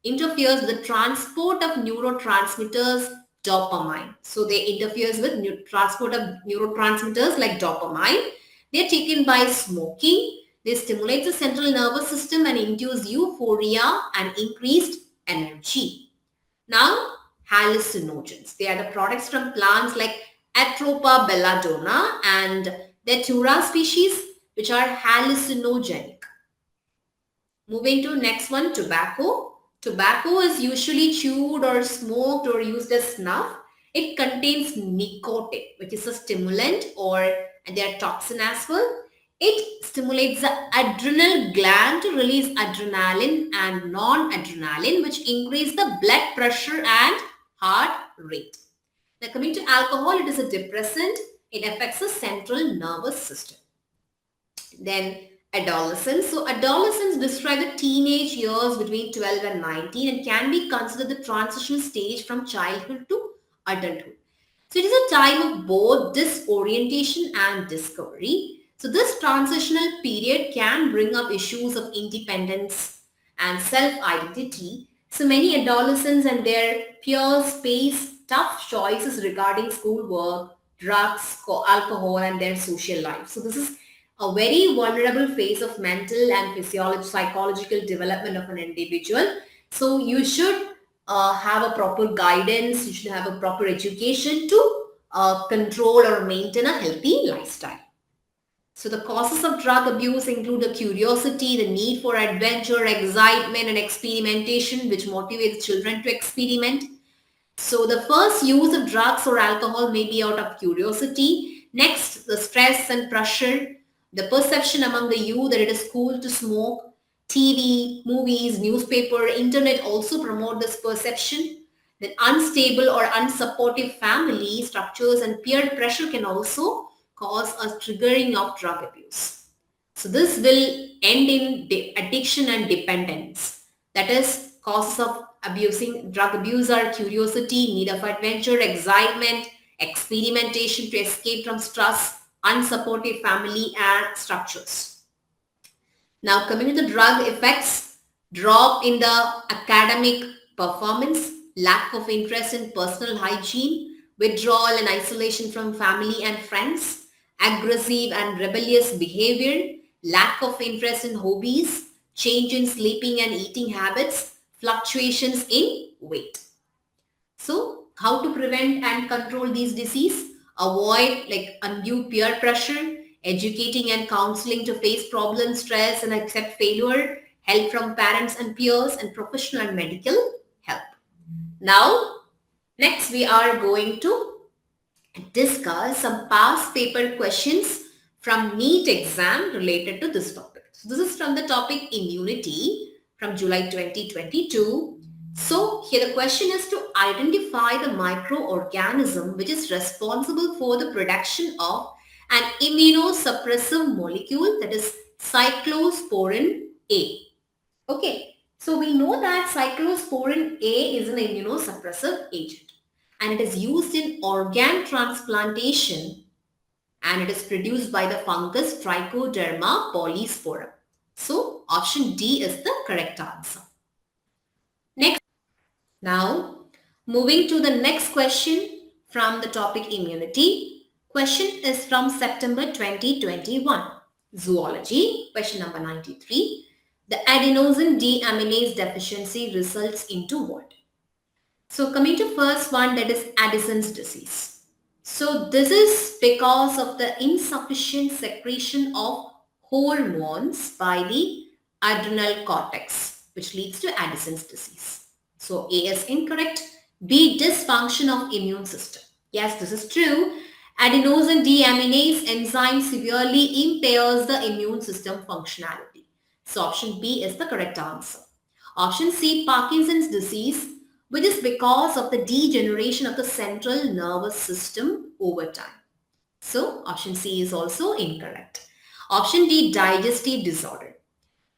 interferes with the transport of neurotransmitters dopamine. So they interferes with transport of neurotransmitters like dopamine. They are taken by smoking. They stimulate the central nervous system and induce euphoria and increased energy. Now, hallucinogens. They are the products from plants like Atropa belladonna and Datura species which are hallucinogenic. Moving to next one, tobacco. Tobacco is usually chewed or smoked or used as snuff. It contains nicotine, which is a stimulant or their toxin as well. It stimulates the adrenal gland to release adrenaline and non-adrenaline, which increase the blood pressure and heart rate. Now coming to alcohol, it is a depressant. It affects the central nervous system. Then adolescence. So adolescents describe the teenage years between 12 and 19 and can be considered the transitional stage from childhood to adulthood. So it is a time of both disorientation and discovery. So this transitional period can bring up issues of independence and self-identity. So many adolescents and their peers face tough choices regarding schoolwork, drugs, alcohol, and their social life. So this is a very vulnerable phase of mental and psychological development of an individual. So you should have a proper guidance, you should have a proper education to control or maintain a healthy lifestyle. So the causes of drug abuse include the curiosity, the need for adventure, excitement and experimentation, which motivates children to experiment. So the first use of drugs or alcohol may be out of curiosity. Next, the stress and pressure, the perception among the youth that it is cool to smoke. TV, movies, newspaper, internet also promote this perception. Then unstable or unsupportive family structures and peer pressure can also cause a triggering of drug abuse. So this will end in addiction and dependence. That is, causes of drug abuse are curiosity, need of adventure, excitement, experimentation to escape from stress, unsupportive family and structures. Now coming to the drug effects, drop in the academic performance, lack of interest in personal hygiene, withdrawal and isolation from family and friends, aggressive and rebellious behavior, lack of interest in hobbies, change in sleeping and eating habits, fluctuations in weight. So how to prevent and control these disease? Avoid like undue peer pressure, educating and counseling to face problems, stress and accept failure, help from parents and peers and professional and medical help. Now, next we are going to discuss some past paper questions from NEET exam related to this topic. So this is from the topic immunity from July 2022. So here the question is to identify the microorganism which is responsible for the production of an immunosuppressive molecule, that is cyclosporin A. Okay, so we know that cyclosporin A is an immunosuppressive agent and it is used in organ transplantation and it is produced by the fungus Trichoderma polysporum. So option D is the correct answer. Next, now moving to the next question from the topic immunity. Question is from September 2021. Zoology, question number 93. The adenosine deaminase deficiency results into what? So coming to first one, that is Addison's disease. So this is because of the insufficient secretion of hormones by the adrenal cortex, which leads to Addison's disease. So A is incorrect. B, dysfunction of immune system. Yes, this is true. Adenosine deaminase enzyme severely impairs the immune system functionality. So option B is the correct answer. Option C, Parkinson's disease, which is because of the degeneration of the central nervous system over time. So option C is also incorrect. Option D, digestive disorder.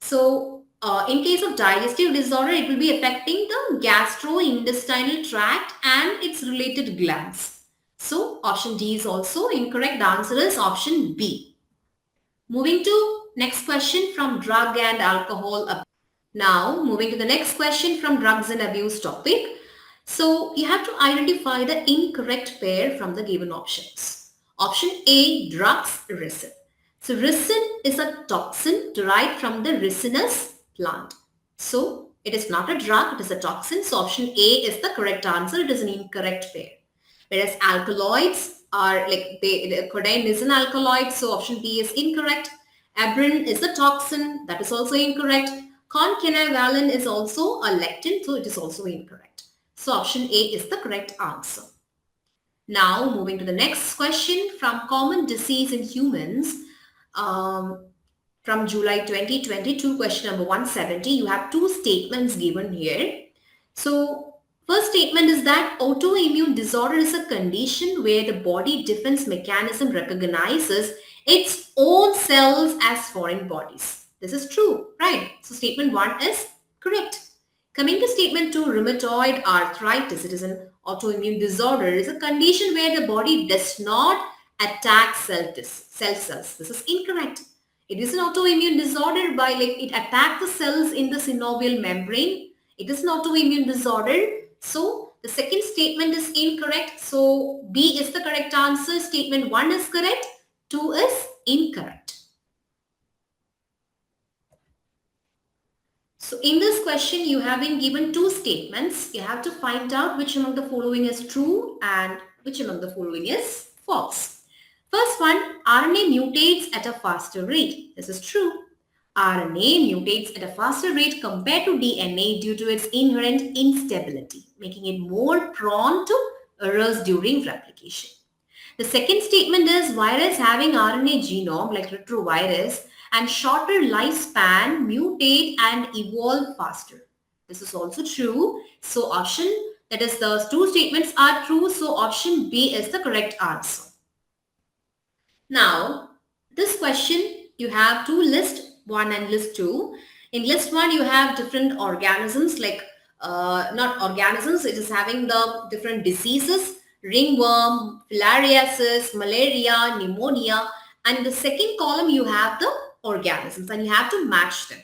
So in case of digestive disorder, it will be affecting the gastrointestinal tract and its related glands. So option D is also incorrect. The answer is option B. Moving to next question from drug and alcohol abuse. Now moving to the next question from drugs and abuse topic. So you have to identify the incorrect pair from the given options. Option A, drugs, resin. So resin is a toxin derived from the resinous plant. So it is not a drug, it is a toxin. So option A is the correct answer. It is an incorrect pair. Whereas alkaloids are like codeine is an alkaloid. So option B is incorrect. Abrin is a toxin. That is also incorrect. Concanavalin is also a lectin. So it is also incorrect. So option A is the correct answer. Now, moving to the next question from common disease in humans. Um, from July 2022, question number 170, you have two statements given here. So, first statement is that autoimmune disorder is a condition where the body defense mechanism recognizes its own cells as foreign bodies. This is true, right? So, statement 1 is correct. Coming to statement 2, rheumatoid arthritis, it is an autoimmune disorder, is a condition where the body does not attack cell cells. This is incorrect. It is an autoimmune disorder by it attacks the cells in the synovial membrane. It is an autoimmune disorder. So the second statement is incorrect. So B is the correct answer. Statement 1 is correct. 2 is incorrect. So in this question, you have been given two statements. You have to find out which among the following is true and which among the following is false. First one, RNA mutates at a faster rate. This is true. RNA mutates at a faster rate compared to DNA due to its inherent instability, making it more prone to errors during replication. The second statement is virus having RNA genome like retrovirus and shorter lifespan mutate and evolve faster. This is also true. So option, that is the two statements are true. So option B is the correct answer. Now, this question you have to list 1 and list 2. In list 1 you have different organisms like not organisms, it is having the different diseases, ringworm, filariasis, malaria, pneumonia, and in the second column you have the organisms and you have to match them.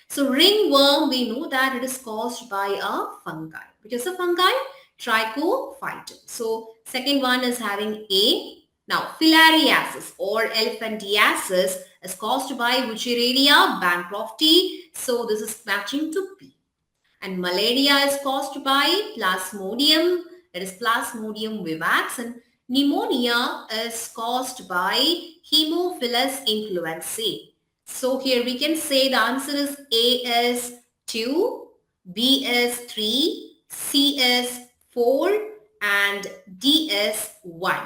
So ringworm, we know that it is caused by a fungi. Which is a fungi? Trichophyton. So second one is having A. Now filariasis or elephantiasis is caused by Wuchereria bancrofti. So this is matching to B. And malaria is caused by Plasmodium. That is Plasmodium vivax. And pneumonia is caused by Haemophilus influenzae. So here we can say the answer is A is 2, B is 3, C is 4 and D is 1.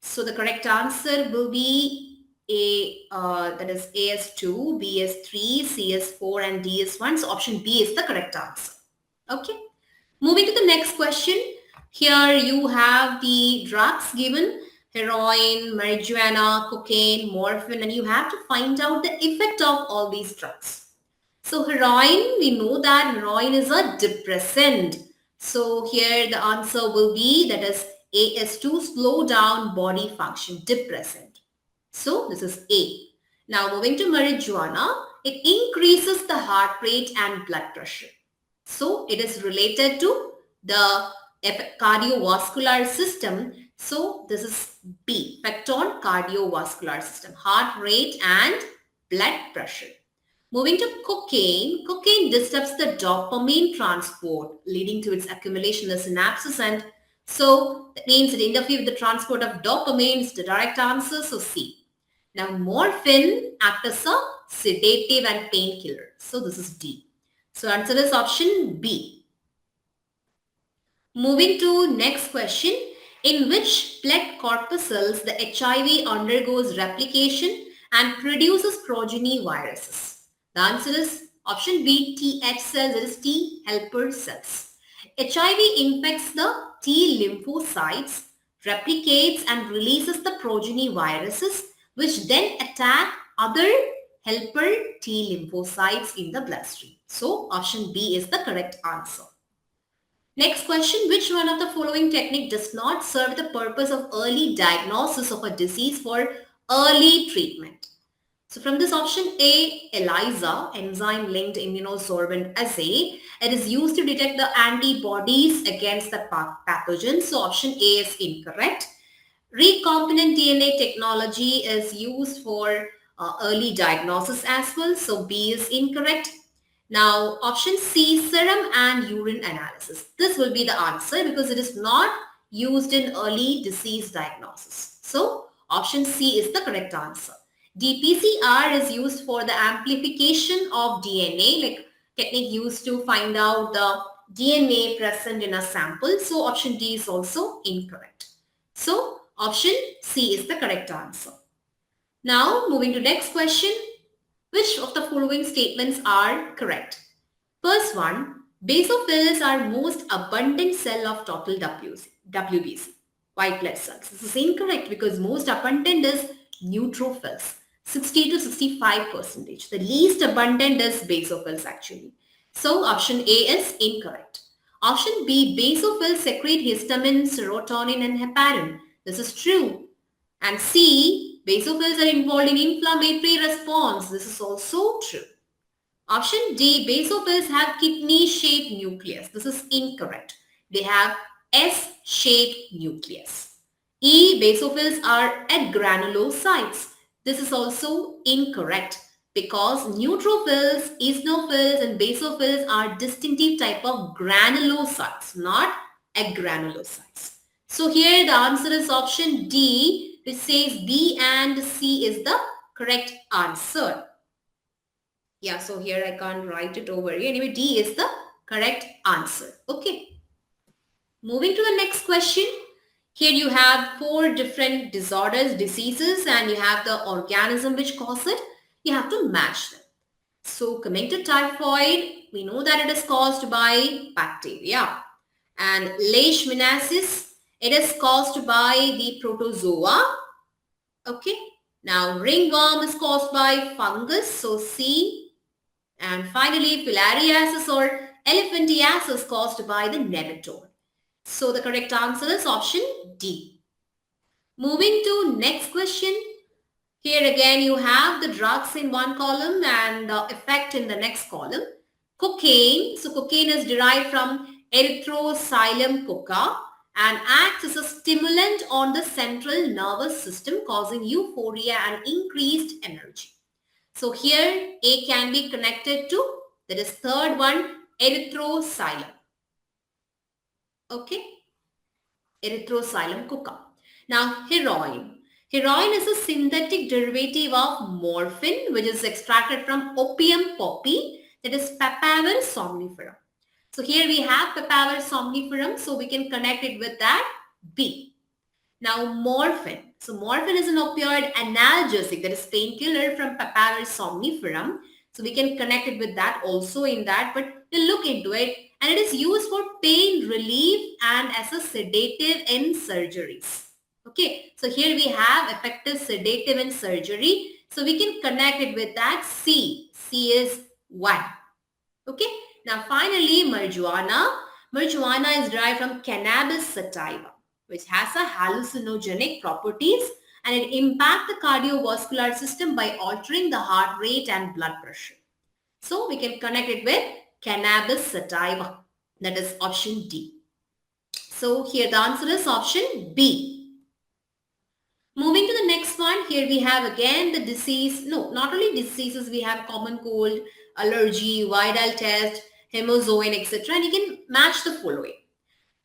So the correct answer will be that is A is 2, B is 3, C is 4 and D is 1. So option B is the correct answer. Okay. Moving to the next question. Here you have the drugs given, heroin, marijuana, cocaine, morphine, and you have to find out the effect of all these drugs. So heroin, we know that heroin is a depressant. So here the answer will be, that is A is to slow down body function, depressant. So this is A. Now moving to marijuana, it increases the heart rate and blood pressure. So it is related to the cardiovascular system. So this is B, effect on cardiovascular system, heart rate and blood pressure. Moving to cocaine, cocaine disturbs the dopamine transport, leading to its accumulation in the synapses, and so that means it interferes with the transport of dopamine. It's the direct answer, so C. Now morphine acts as a sedative and painkiller. So this is D. So answer is option B. Moving to next question. In which blood corpuscles the HIV undergoes replication and produces progeny viruses? The answer is option B, Th cells, that is T helper cells. HIV infects the T lymphocytes, replicates and releases the progeny viruses which then attack other helper T lymphocytes in the bloodstream. So option B is the correct answer. Next question, which one of the following technique does not serve the purpose of early diagnosis of a disease for early treatment? So from this option A, ELISA, enzyme-linked immunosorbent assay, it is used to detect the antibodies against the pathogen. So option A is incorrect. Recombinant DNA technology is used for early diagnosis as well. So B is incorrect. Now option C, serum and urine analysis. This will be the answer because it is not used in early disease diagnosis. So option C is the correct answer. dPCR is used for the amplification of DNA, like technique used to find out the DNA present in a sample. So option D is also incorrect. So option C is the correct answer. Now moving to next question. Which of the following statements are correct? First one, basophils are most abundant cell of total WBC, white blood cells. This is incorrect because most abundant is neutrophils, 60 to 65%. The least abundant is basophils actually. So option A is incorrect. Option B, basophils secrete histamine, serotonin and heparin. This is true. And C, basophils are involved in inflammatory response. This is also true. Option D, basophils have kidney-shaped nucleus. This is incorrect. They have S-shaped nucleus. E, basophils are at granulocytes. This is also incorrect because neutrophils, eosinophils and basophils are distinctive type of granulocytes, not agranulocytes. So here the answer is option D, which says B and C is the correct answer. Yeah, so here I can't write it over here. Anyway, D is the correct answer. Okay. Moving to the next question. Here you have 4 different disorders, diseases, and you have the organism which cause it. You have to match them. So coming to typhoid, we know that it is caused by bacteria. And leishmaniasis, it is caused by the protozoa. Okay. Now ringworm is caused by fungus. So C. And finally, filariasis or elephantiasis caused by the nematode. So the correct answer is option D. Moving to next question. Here again you have the drugs in one column and the effect in the next column. Cocaine. So cocaine is derived from erythroxylum coca and acts as a stimulant on the central nervous system causing euphoria and increased energy. So here A can be connected to, that is third one, erythroxylum. Okay, erythroxylum coca. Now heroin. Heroin is a synthetic derivative of morphine which is extracted from opium poppy, that is Papaver somniferum. So here we have Papaver somniferum, so we can connect it with that B. Now morphine. So morphine is an opioid analgesic, that is painkiller from Papaver somniferum. So we can connect it with that also in that, but we'll look into it. And it is used for pain relief and as a sedative in surgeries. Okay, so here we have effective sedative in surgery. So we can connect it with that C. C is 1. Okay, now finally marijuana. Marijuana is derived from cannabis sativa, which has a hallucinogenic properties and it impacts the cardiovascular system by altering the heart rate and blood pressure. So we can connect it with cannabis sativa. That is option D. So here the answer is option B. Moving to the next one, here we have again the disease, no, not only diseases, we have common cold, allergy, Vidal test, hemozoin, etc. And you can match the following.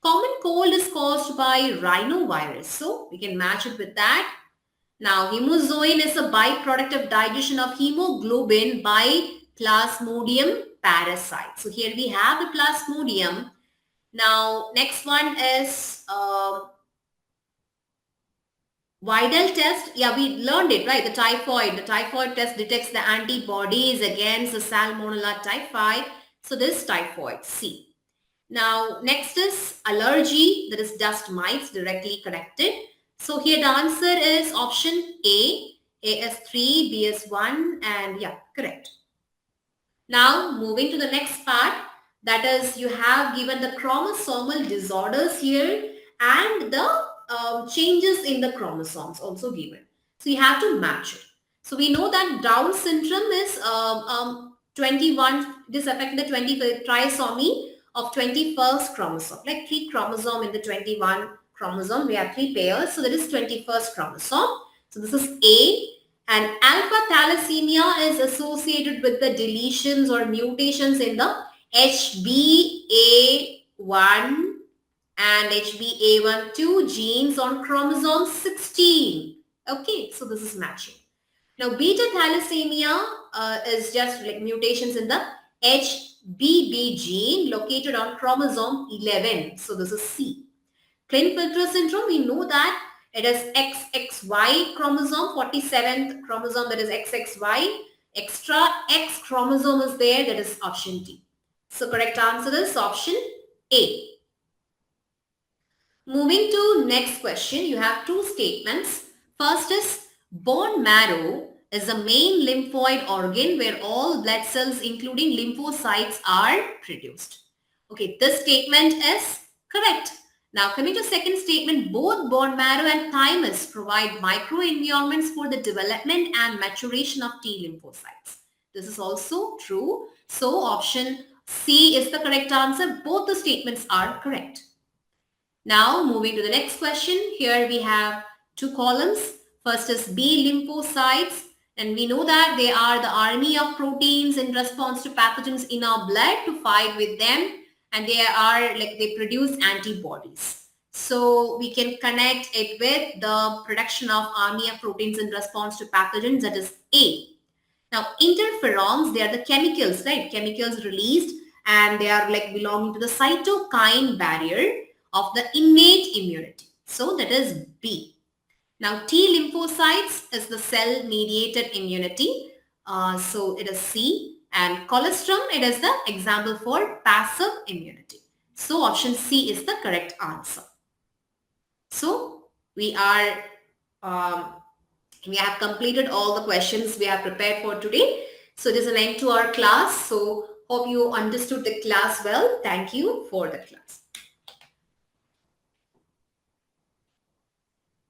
Common cold is caused by rhinovirus. So we can match it with that. Now hemozoin is a byproduct of digestion of hemoglobin by Plasmodium parasite. So here we have the Plasmodium. Now next one is Vidal test. Yeah, we learned it, right? The typhoid test detects the antibodies against the Salmonella typhi. So this typhoid, C. Now, next is allergy, that is dust mites directly connected. So here the answer is option A, AS3, BS1 and yeah, correct. Now, moving to the next part, that is you have given the chromosomal disorders here and the changes in the chromosomes also given. So you have to match it. So we know that Down syndrome is 21, this affects the 25th trisomy of 21st chromosome, like 3 chromosome in the 21 chromosome. We have 3 pairs. So that is 21st chromosome. So this is A. And alpha thalassemia is associated with the deletions or mutations in the HbA1 and HbA1-2 genes on chromosome 16. Okay, so this is matching. Now, beta thalassemia is just like mutations in the HBB gene located on chromosome 11. So this is C. Klinefelter syndrome, we know that it is XXY chromosome, 47th chromosome, that is XXY. Extra X chromosome is there, that is option D. So correct answer is option A. Moving to next question, you have two statements. First is bone marrow is the main lymphoid organ where all blood cells including lymphocytes are produced. Okay, this statement is correct. Now coming to second statement, both bone marrow and thymus provide microenvironments for the development and maturation of T lymphocytes. This is also true. So option C is the correct answer. Both the statements are correct. Now moving to the next question. Here we have two columns. First is B lymphocytes, and we know that they are the army of proteins in response to pathogens in our blood to fight with them, and they produce antibodies. So we can connect it with the production of army of proteins in response to pathogens, that is A. Now interferons, they are the chemicals, right? Chemicals released, and they are like belonging to the cytokine barrier of the innate immunity. So that is B. Now T lymphocytes is the cell mediated immunity. So it is C. And colostrum, it is the example for passive immunity. So option C is the correct answer. So we have completed all the questions we have prepared for today. So this is an end to our class. So hope you understood the class well. Thank you for the class.